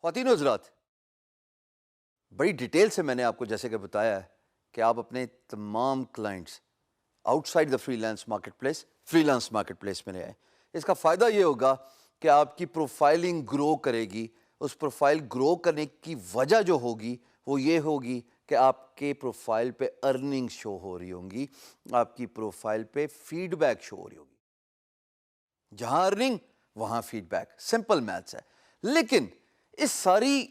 خواتین و حضرات، بڑی ڈیٹیل سے میں نے آپ کو جیسے کہ بتایا ہے کہ آپ اپنے تمام clients out side the free lance market place میں لے آئیں. اس کا فائدہ یہ ہوگا کہ آپ کی پروفائلنگ گرو کرے گی. اس پروفائل گرو کرنے کی وجہ جو ہوگی وہ یہ ہوگی کہ آپ کے پروفائل پہ ارننگ شو ہو رہی ہوں گی, آپ کی پروفائل پہ فیڈ بیک شو ہو رہی ہوگی. جہاں ارننگ وہاں فیڈ بیک, سمپل میتھس ہے. لیکن اس ساری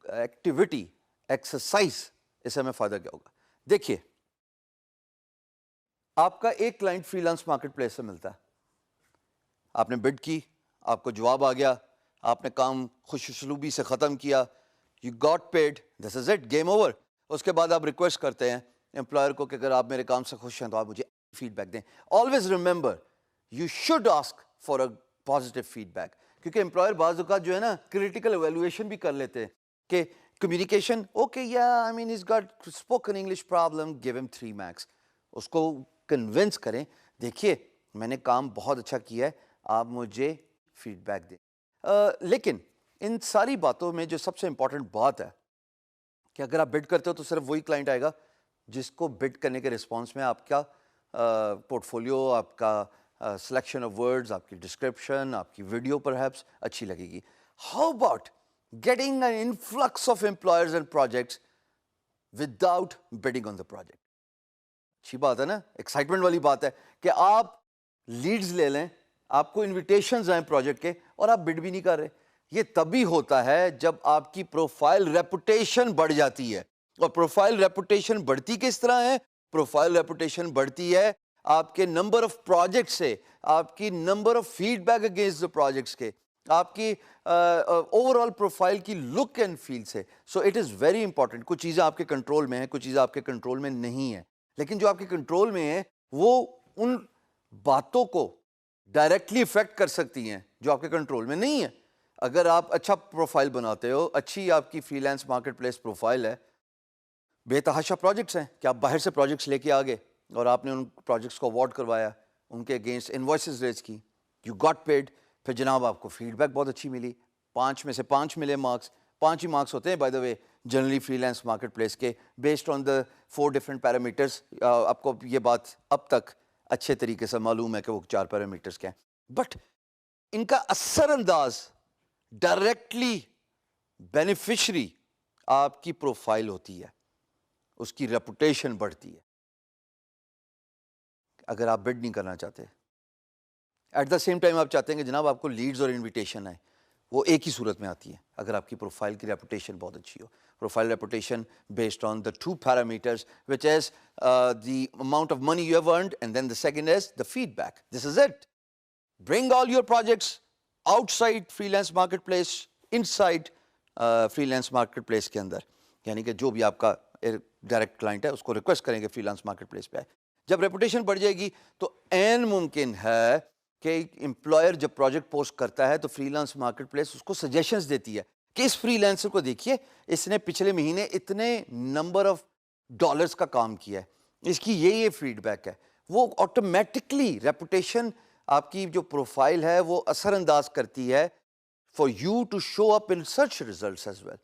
ایکٹیویٹی ایکسرسائز اس سے ہمیں فائدہ کیا ہوگا؟ دیکھیے, آپ کا ایک client free lance market place سے ملتا ہے, آپ نے بڈ کی, آپ کو جواب آ گیا, آپ نے کام خوش اسلوبی سے ختم کیا, you got paid, this is it, game over. اس کے بعد آپ ریکویسٹ کرتے ہیں امپلائر کو کہ اگر آپ میرے کام سے خوش ہیں تو آپ مجھے فیڈ بیک دیں. Always remember you should ask for a positive feedback, کیونکہ امپلائر بعض اوقات جو ہے نا کریٹیکل ایویلویشن بھی کر لیتے ہیں کہ کمیونیکیشن اوکے, یا I mean is got spoken English problem, give ہم 3 مارکس. اس کو کنونس کریں, دیکھیے میں نے کام بہت اچھا کیا ہے, آپ مجھے فیڈ بیک دیں. لیکن ان ساری باتوں میں جو سب سے امپورٹنٹ بات ہے کہ اگر آپ بڈ کرتے ہو تو صرف وہی کلائنٹ آئے گا جس کو بڈ کرنے کے رسپانس میں آپ کا پورٹ فولیو, آپ کا سلیکشن آف ورڈز, آپ کی ڈسکرپشن, آپ کی ویڈیو پرہیپس اچھی لگے گی. How about getting an influx of employers and projects without bidding on the project? اچھی بات ہے نا, ایکسائٹمنٹ والی بات ہے کہ آپ لیڈز لے لیں, آپ کو انویٹیشنز آئیں پروجیکٹ کے اور آپ بڈ بھی نہیں کر رہے. یہ تبھی ہوتا ہے جب آپ کی پروفائل ریپوٹیشن بڑھ جاتی ہے. اور پروفائل ریپوٹیشن بڑھتی کس طرح ہے؟ پروفائل ریپوٹیشن بڑھتی ہے آپ کے نمبر آف پروجیکٹ سے, آپ کی number of feedback against the projects کے, آپ کی اوور آل پروفائل کی لک اینڈ فیل سے. So it is very important. کچھ چیزیں آپ کے کنٹرول میں ہیں, کچھ چیزیں آپ کے کنٹرول میں نہیں ہیں, لیکن جو آپ کے کنٹرول میں ہیں وہ ان باتوں کو ڈائریکٹلی افیکٹ کر سکتی ہیں جو آپ کے کنٹرول میں نہیں ہیں. اگر آپ اچھا پروفائل بناتے ہو, اچھی آپ کی free lance market place profile ہے, بے تحاشا پروجیکٹس ہیں کہ آپ باہر سے پروجیکٹس لے کے آ گئے اور آپ نے ان پروجیکٹس کو اوارڈ کروایا, ان کے اگینسٹ انوائسز ریز کی, یو گاٹ پیڈ, پھر جناب آپ کو فیڈ بیک بہت اچھی ملی, 5 میں سے 5 ملے مارکس. 5 ہی مارکس ہوتے ہیں by the way generally freelance marketplace کے, based on the 4 different parameters. آپ کو یہ بات اب تک اچھے طریقے سے معلوم ہے کہ وہ 4 پیرامیٹرس کیا ہیں, بٹ ان کا اثر انداز ڈائریکٹلی بینیفیشری آپ کی پروفائل ہوتی ہے, اس کی ریپوٹیشن بڑھتی ہے. اگر آپ بڈ نہیں کرنا چاہتے, ایٹ دا سیم ٹائم آپ چاہتے ہیں کہ جناب آپ کو لیڈز اور انویٹیشن آئے, وہ ایک ہی صورت میں آتی ہے اگر آپ کی پروفائل کی ریپوٹیشن بہت اچھی ہو. Profile reputation based on the 2 parameters which is the amount of money you have earned, and then the second is the feedback. This is it. Bring all your projects outside freelance marketplace, inside freelance marketplace کے اندر, یعنی کہ جو بھی آپ کا direct client ہے اس کو request کریں گے فری لانس مارکیٹ پلیس پہ آئے. جب ریپوٹیشن بڑھ جائے گی تو عین ممکن ہے کہ امپلائر جب پروجیکٹ پوسٹ کرتا ہے تو فری لانس مارکیٹ پلیس اس کو سجیشنز دیتی ہے کہ اس فری لانسر کو دیکھیے, اس نے پچھلے مہینے اتنے نمبر آف ڈالرز کا کام کیا ہے, اس کی یہ فیڈ بیک ہے. وہ آٹومیٹکلی ریپوٹیشن آپ کی جو پروفائل ہے وہ اثر انداز کرتی ہے for you to show up in search results as well.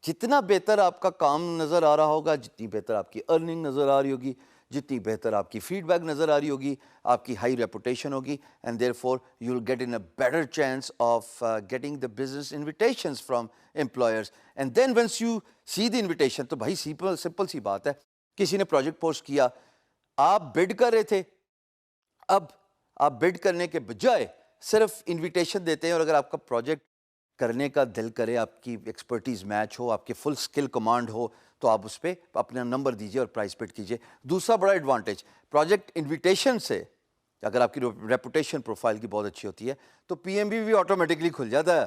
جتنا بہتر آپ کا کام نظر آ رہا ہوگا, جتنی بہتر آپ کی ارننگ نظر آ رہی ہوگی, جتنی بہتر آپ کی فیڈ بیک نظر آ رہی ہوگی, آپ کی ہائی ریپوٹیشن ہوگی, and therefore you will get an a better chance of getting the business invitations from employers. And then once you see the invitation, تو بھائی سمپل سی بات ہے, کسی نے پروجیکٹ پوسٹ کیا, آپ بڈ کر رہے تھے, اب آپ بڈ کرنے کے بجائے صرف انویٹیشن دیتے ہیں, اور اگر آپ کا پروجیکٹ کرنے کا دل کرے, آپ کی ایکسپرٹیز میچ ہو, آپ کی فل اسکل کمانڈ ہو, تو آپ اس پہ اپنا نمبر دیجیے اور پرائز بڈ کیجیے. دوسرا بڑا ایڈوانٹیج پروجیکٹ انویٹیشن سے, اگر آپ کی ریپوٹیشن پروفائل کی بہت اچھی ہوتی ہے تو پی ایم بی بھی آٹومیٹکلی کھل جاتا ہے.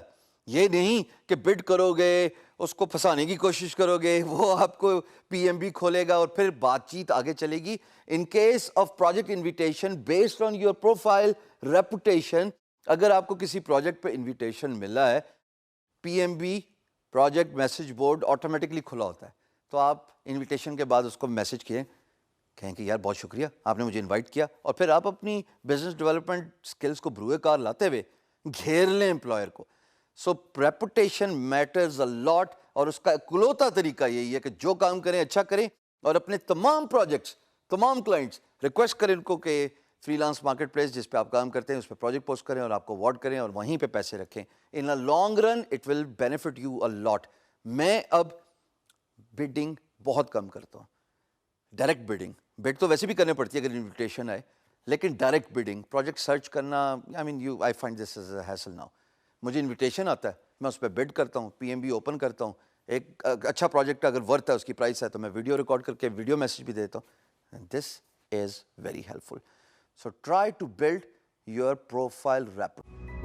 یہ نہیں کہ بڈ کرو گے, اس کو پھنسانے کی کوشش کرو گے, وہ آپ کو پی ایم بی کھولے گا اور پھر بات چیت آگے چلے گی. In case of project invitation based on your profile reputation, اگر آپ کو کسی پروجیکٹ پہ انویٹیشن ملا ہے, P M B project message board automatically کھلا ہوتا ہے, تو آپ انویٹیشن کے بعد اس کو میسج کہیں کہ یار بہت شکریہ آپ نے مجھے انوائٹ کیا, اور پھر آپ اپنی بزنس ڈیولپمنٹ سکلز کو بروئے کار لاتے ہوئے گھیر لیں امپلائر کو. سو ریپوٹیشن میٹرز اے لاٹ, اور اس کا اکلوتا طریقہ یہی ہے کہ جو کام کریں اچھا کریں, اور اپنے تمام پروجیکٹس, تمام کلائنٹس ریکویسٹ کریں ان کو کہ فری لانس مارکیٹ پلیس جس پہ آپ کام کرتے ہیں اس پہ پروجیکٹ پوسٹ کریں اور آپ کو اوارڈ کریں اور وہیں پہ پیسے رکھیں. In a long run it will benefit you a lot. میں اب بڈنگ بہت کم کرتا ہوں, ڈائریکٹ بڈنگ. بڈ تو ویسے بھی کرنے پڑتی ہے اگر انویٹیشن آئے, لیکن ڈائریکٹ بڈنگ, پروجیکٹ سرچ کرنا, I find this is a hassle now. مجھے انویٹیشن آتا ہے, میں اس پہ بڈ کرتا ہوں, پی ایم بی اوپن کرتا ہوں, ایک اچھا پروجیکٹ اگر ورتھ ہے, اس کی پرائس ہے, تو میں ویڈیو ریکارڈ کر کے ویڈیو میسج بھی دیتا ہوں. This is very helpful. So try to build your profile report.